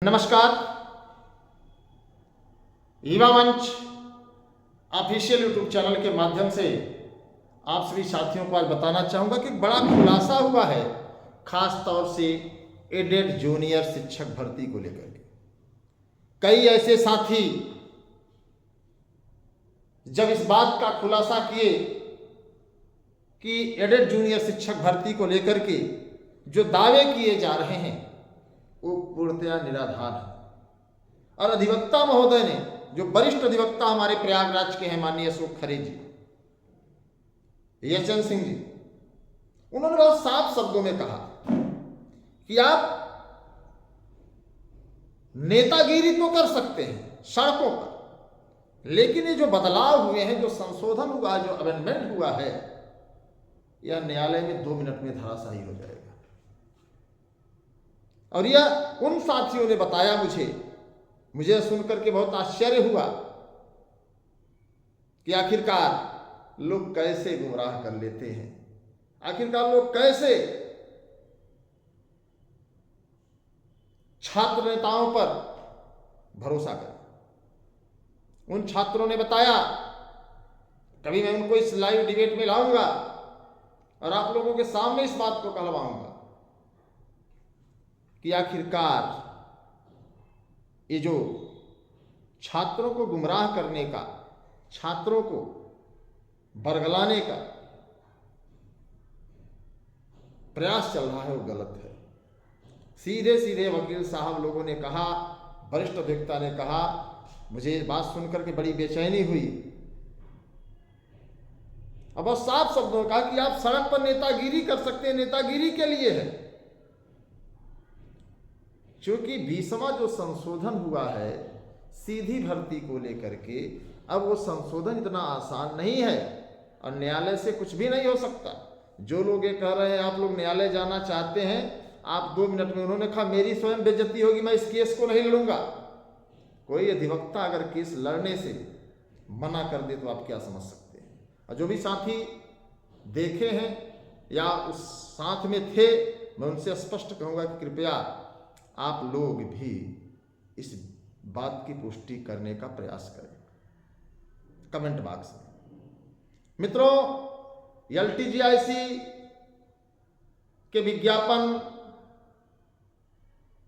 नमस्कार। युवा मंच ऑफिशियल यूट्यूब चैनल के माध्यम से आप सभी साथियों को आज बताना चाहूँगा कि बड़ा खुलासा हुआ है, खास तौर से एडेड जूनियर शिक्षक भर्ती को लेकर के। कई ऐसे साथी जब इस बात का खुलासा किए कि एडेड जूनियर शिक्षक भर्ती को लेकर के जो दावे किए जा रहे हैं वो पूर्णतया निराधार है। और अधिवक्ता महोदय ने, जो वरिष्ठ अधिवक्ता हमारे प्रयागराज के हैं, माननीय अशोक खरे जी, यशवंत सिंह जी, उन्होंने बहुत साफ शब्दों में कहा कि आप नेतागिरी तो कर सकते हैं सड़कों पर, लेकिन ये जो बदलाव हुए हैं, जो संशोधन हुआ, जो अमेंडमेंट हुआ है, यह न्यायालय में 2 मिनट में धराशायी हो जाएगा। और यह उन साथियों ने बताया मुझे सुनकर के बहुत आश्चर्य हुआ कि आखिरकार लोग कैसे गुमराह कर लेते हैं, आखिरकार लोग कैसे छात्र नेताओं पर भरोसा करें। उन छात्रों ने बताया, कभी मैं उनको इस लाइव डिबेट में लाऊंगा और आप लोगों के सामने इस बात को कहलवाऊंगा कि आखिरकार ये जो छात्रों को गुमराह करने का, छात्रों को बरगलाने का प्रयास चल रहा है वो गलत है। सीधे सीधे वकील साहब लोगों ने कहा, वरिष्ठ अधिवक्ता ने कहा, मुझे बात सुनकर के बड़ी बेचैनी हुई। अब बहुत साफ शब्दों में कहा कि आप सड़क पर नेतागिरी कर सकते हैं, नेतागिरी के लिए है। क्योंकि 20वां जो संशोधन हुआ है सीधी भर्ती को लेकर के, अब वो संशोधन इतना आसान नहीं है और न्यायालय से कुछ भी नहीं हो सकता। जो लोग ये कह रहे हैं आप लोग न्यायालय जाना चाहते हैं, आप 2 मिनट में, उन्होंने कहा मेरी स्वयं बेइज्जती होगी, मैं इस केस को नहीं लड़ूंगा। कोई अधिवक्ता अगर केस लड़ने से मना कर दे तो आप क्या समझ सकते हैं। और जो भी साथी देखे हैं या उस साथ में थे, मैं उनसे स्पष्ट कहूंगा कि कृपया आप लोग भी इस बात की पुष्टि करने का प्रयास करें कमेंट बॉक्स में। मित्रों, एलटीजीआईसी के विज्ञापन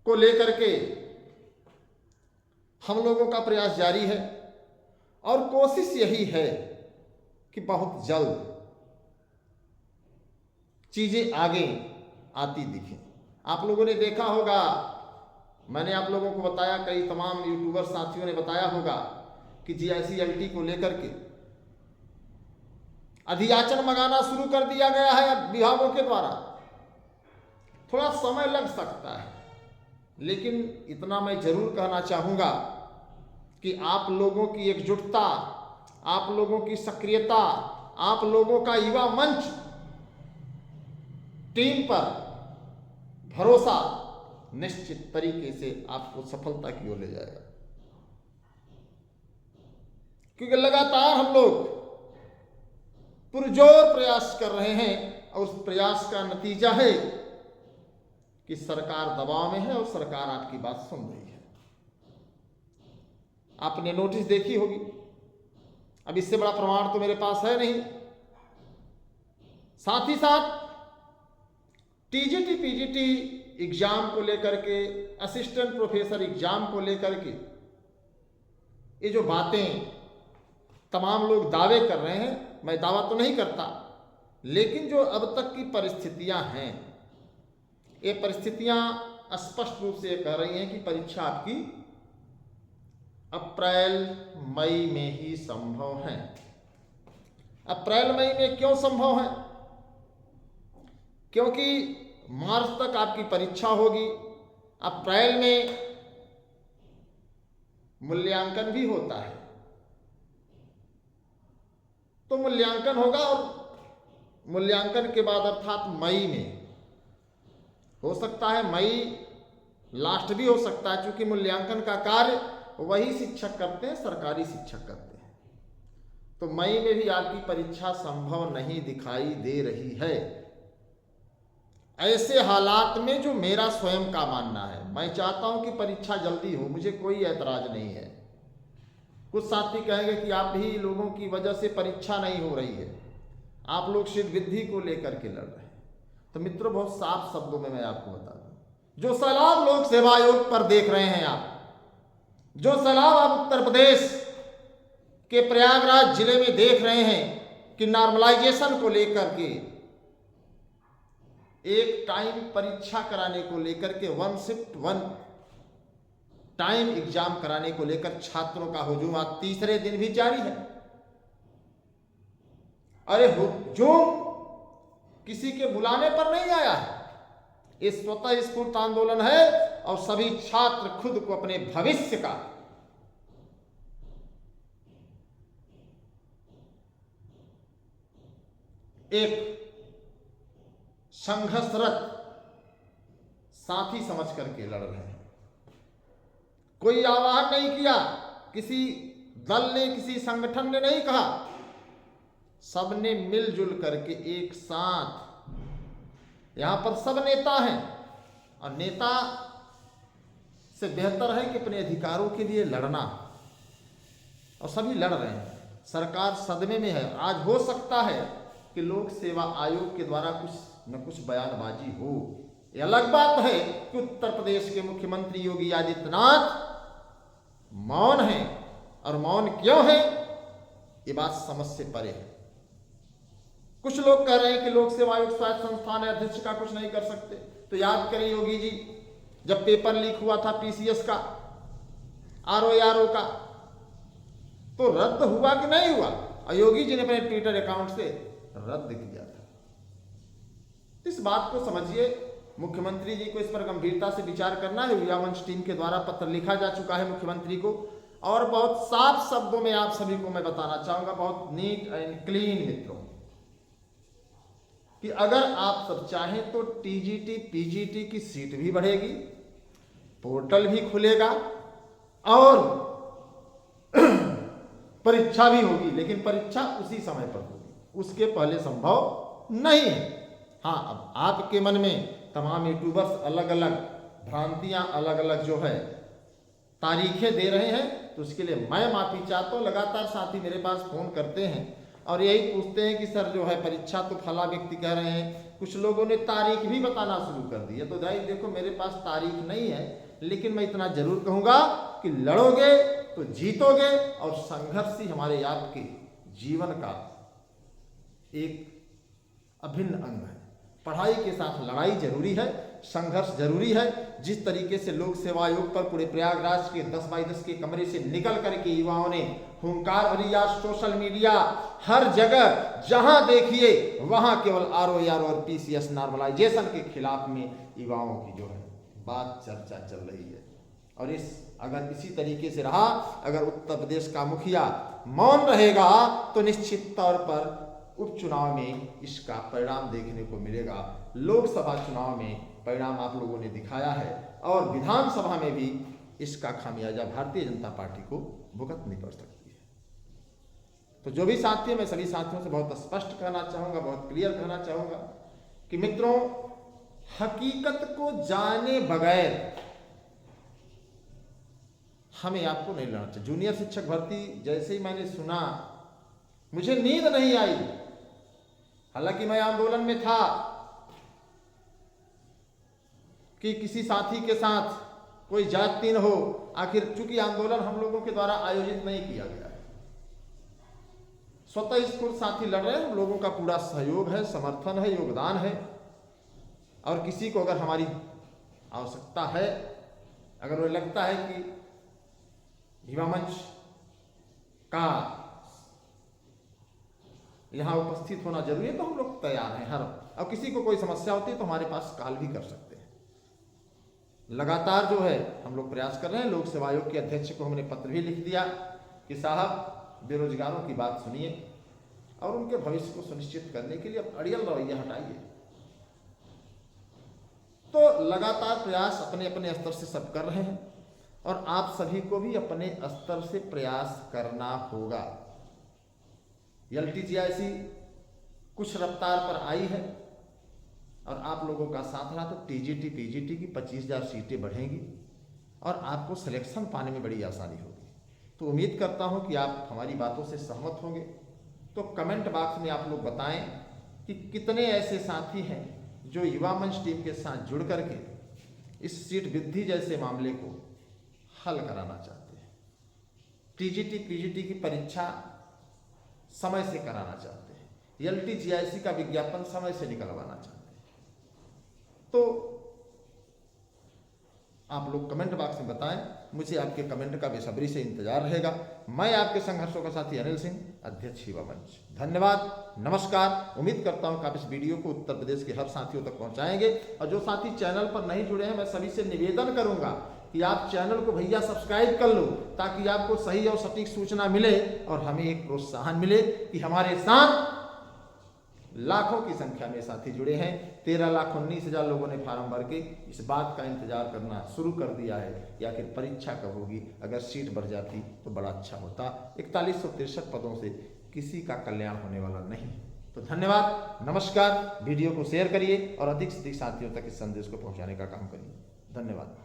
को लेकर के हम लोगों का प्रयास जारी है और कोशिश यही है कि बहुत जल्द चीजें आगे आती दिखें। आप लोगों ने देखा होगा, मैंने आप लोगों को बताया, कई तमाम यूट्यूबर साथियों ने बताया होगा कि जीआईसी-एलटी को लेकर के अधियाचन मंगाना शुरू कर दिया गया है विभागों के द्वारा। थोड़ा समय लग सकता है, लेकिन इतना मैं जरूर कहना चाहूंगा कि आप लोगों की एकजुटता, आप लोगों की सक्रियता, आप लोगों का युवा मंच टीम पर भरोसा निश्चित तरीके से आपको सफलता की ओर ले जाएगा। क्योंकि लगातार हम लोग पुरजोर प्रयास कर रहे हैं और उस प्रयास का नतीजा है कि सरकार दबाव में है और सरकार आपकी बात सुन रही है। आपने नोटिस देखी होगी, अब इससे बड़ा प्रमाण तो मेरे पास है नहीं। साथ ही साथ टीजीटी पीजीटी एग्जाम को लेकर के, असिस्टेंट प्रोफेसर एग्जाम को लेकर के, ये जो बातें तमाम लोग दावे कर रहे हैं, मैं दावा तो नहीं करता, लेकिन जो अब तक की परिस्थितियां हैं, ये परिस्थितियां स्पष्ट रूप से कह रही हैं कि परीक्षा आपकी अप्रैल मई में ही संभव है। अप्रैल मई में क्यों संभव है? क्योंकि मार्च तक आपकी परीक्षा होगी, अप्रैल में मूल्यांकन भी होता है, तो मूल्यांकन होगा और मूल्यांकन के बाद अर्थात मई में हो सकता है, मई लास्ट भी हो सकता है, क्योंकि मूल्यांकन का कार्य वही शिक्षक करते हैं, सरकारी शिक्षक करते हैं। तो मई में भी आपकी परीक्षा संभव नहीं दिखाई दे रही है। ऐसे हालात में जो मेरा स्वयं का मानना है, मैं चाहता हूं कि परीक्षा जल्दी हो, मुझे कोई ऐतराज नहीं है। कुछ साथी कहेंगे कि आप ही लोगों की वजह से परीक्षा नहीं हो रही है, आप लोग सिर्फ विधि को लेकर के लड़ रहे हैं। तो मित्रों, बहुत साफ शब्दों में मैं आपको बता दूं, जो सैलाब लोक सेवा आयोग पर देख रहे हैं आप, जो सैलाब आप उत्तर प्रदेश के प्रयागराज जिले में देख रहे हैं कि नॉर्मलाइजेशन को लेकर के, एक टाइम परीक्षा कराने को लेकर के, 1 शिफ्ट 1 टाइम एग्जाम कराने को लेकर छात्रों का हुजूम आज तीसरे दिन भी जारी है। अरे हुजूम किसी के बुलाने पर नहीं आया है, ये स्वतः स्फूर्त आंदोलन है और सभी छात्र खुद को अपने भविष्य का एक संघर्षरत साथी समझ करके लड़ रहे हैं। कोई आह्वान नहीं किया, किसी दल ने, किसी संगठन ने नहीं कहा, सबने मिलजुल करके एक साथ, यहां पर सब नेता हैं और नेता से बेहतर है कि अपने अधिकारों के लिए लड़ना, और सभी लड़ रहे हैं। सरकार सदमे में है। आज हो सकता है कि लोक सेवा आयोग के द्वारा कुछ न कुछ बयानबाजी हो, ये अलग बात है कि उत्तर प्रदेश के मुख्यमंत्री योगी आदित्यनाथ मौन है, और मौन क्यों है ये बात समझ से परे है। कुछ लोग कह रहे हैं कि लोक सेवा आयोग शायद संस्थान अध्यक्ष का कुछ नहीं कर सकते। तो याद करें योगी जी, जब पेपर लीक हुआ था पीसीएस का, आरओ का, तो रद्द हुआ कि नहीं हुआ? और योगी जी ने अपने ट्विटर अकाउंट से रद्द किया था। इस बात को समझिए, मुख्यमंत्री जी को इस पर गंभीरता से विचार करना है। युवा मंच टीम के द्वारा पत्र लिखा जा चुका है मुख्यमंत्री को, और बहुत साफ शब्दों में आप सभी को मैं बताना चाहूंगा, बहुत नीट एंड क्लीन मित्रों, कि अगर आप सब चाहें तो टीजीटी पीजीटी की सीट भी बढ़ेगी, पोर्टल भी खुलेगा और परीक्षा भी होगी, लेकिन परीक्षा उसी समय पर होगी, उसके पहले संभव नहीं है। हाँ, अब आपके मन में तमाम यूट्यूबर्स अलग अलग भ्रांतियां, अलग अलग जो है तारीखें दे रहे हैं, तो उसके लिए मैं माफी चाहता हूँ। लगातार साथी मेरे पास फोन करते हैं और यही पूछते हैं कि सर जो है परीक्षा तो फला व्यक्ति कह रहे हैं, कुछ लोगों ने तारीख भी बताना शुरू कर दी है। तो भाई देखो, मेरे पास तारीख नहीं है, लेकिन मैं इतना जरूर कहूंगा कि लड़ोगे तो जीतोगे, और संघर्ष ही हमारे आपके जीवन का एक अभिन्न अंग है। पढ़ाई के साथ लड़ाई जरूरी है, संघर्ष जरूरी है। जिस तरीके से लोक सेवा आयोग पर पूरे प्रयागराज के 10x10 के कमरे से निकल करके युवाओं ने हुंकार भरी, आज सोशल मीडिया हर जगह जहां देखिए वहां केवल आरओ और पीसीएस नॉर्मलाइजेशन के खिलाफ में युवाओं की जो है बात चर्चा चल रही है। और अगर इसी तरीके से रहा, अगर उत्तर प्रदेश का मुखिया मौन रहेगा, तो निश्चित तौर पर उपचुनाव में इसका परिणाम देखने को मिलेगा। लोकसभा चुनाव में परिणाम आप लोगों ने दिखाया है, और विधानसभा में भी इसका खामियाजा भारतीय जनता पार्टी को भुगतनी पड़ सकती है। तो जो भी साथी है, मैं सभी साथियों से बहुत स्पष्ट कहना चाहूंगा, बहुत क्लियर कहना चाहूंगा कि मित्रों, हकीकत को जाने बगैर हमें आपको नहीं लड़ना चाहिए। जूनियर शिक्षक भर्ती जैसे ही मैंने सुना, मुझे नींद नहीं आई। हालांकि मैं आंदोलन में था कि किसी साथी के साथ कोई जाति न हो, आखिर चूंकि आंदोलन हम लोगों के द्वारा आयोजित नहीं किया गया है, स्वतः स्फूर्त साथी लड़ रहे हैं, हम लोगों का पूरा सहयोग है, समर्थन है, योगदान है। और किसी को अगर हमारी आवश्यकता है, अगर वो लगता है कि युवा मंच का यहां उपस्थित होना जरूरी है, तो हम लोग तैयार हैं हर। और किसी को कोई समस्या होती है तो हमारे पास कॉल भी कर सकते हैं। लगातार जो है हम लोग प्रयास कर रहे हैं। लोक सेवा आयोग के अध्यक्ष को हमने पत्र भी लिख दिया कि साहब बेरोजगारों की बात सुनिए और उनके भविष्य को सुनिश्चित करने के लिए अड़ियल रवैया हटाइए। तो लगातार प्रयास अपने अपने स्तर से सब कर रहे हैं, और आप सभी को भी अपने स्तर से प्रयास करना होगा। एलटीजीआईसी कुछ रफ्तार पर आई है, और आप लोगों का साथ रहा तो टीजीटी पीजीटी की 25,000 सीटें बढ़ेंगी और आपको सिलेक्शन पाने में बड़ी आसानी होगी। तो उम्मीद करता हूं कि आप हमारी बातों से सहमत होंगे। तो कमेंट बॉक्स में आप लोग बताएं कि कितने ऐसे साथी हैं जो युवा मंच टीम के साथ जुड़ करके इस सीट वृद्धि जैसे मामले को हल कराना चाहते हैं, टीजीटी पीजीटी की परीक्षा समय से कराना चाहते हैं, एलटी जीआईसी का विज्ञापन समय से निकलवाना चाहते हैं। तो आप लोग कमेंट बॉक्स में बताएं, मुझे आपके कमेंट का बेसब्री से इंतजार रहेगा। मैं आपके संघर्षों का साथी अनिल सिंह, अध्यक्ष युवा मंच। धन्यवाद, नमस्कार। उम्मीद करता हूं कि आप इस वीडियो को उत्तर प्रदेश के हर साथियों तक पहुंचाएंगे। और जो साथी चैनल पर नहीं जुड़े हैं, मैं सभी से निवेदन करूंगा कि आप चैनल को भैया सब्सक्राइब कर लो, ताकि आपको सही और सटीक सूचना मिले और हमें एक प्रोत्साहन मिले कि हमारे साथ लाखों की संख्या में साथी जुड़े हैं। 13,19,000 लोगों ने फार्म भर के इस बात का इंतजार करना शुरू कर दिया है कि आखिर परीक्षा कब होगी। अगर सीट बढ़ जाती तो बड़ा अच्छा होता। 4163 पदों से किसी का कल्याण होने वाला नहीं। तो धन्यवाद, नमस्कार। वीडियो को शेयर करिए और अधिक से अधिक साथियों तक इस संदेश को पहुंचाने का काम करिए। धन्यवाद।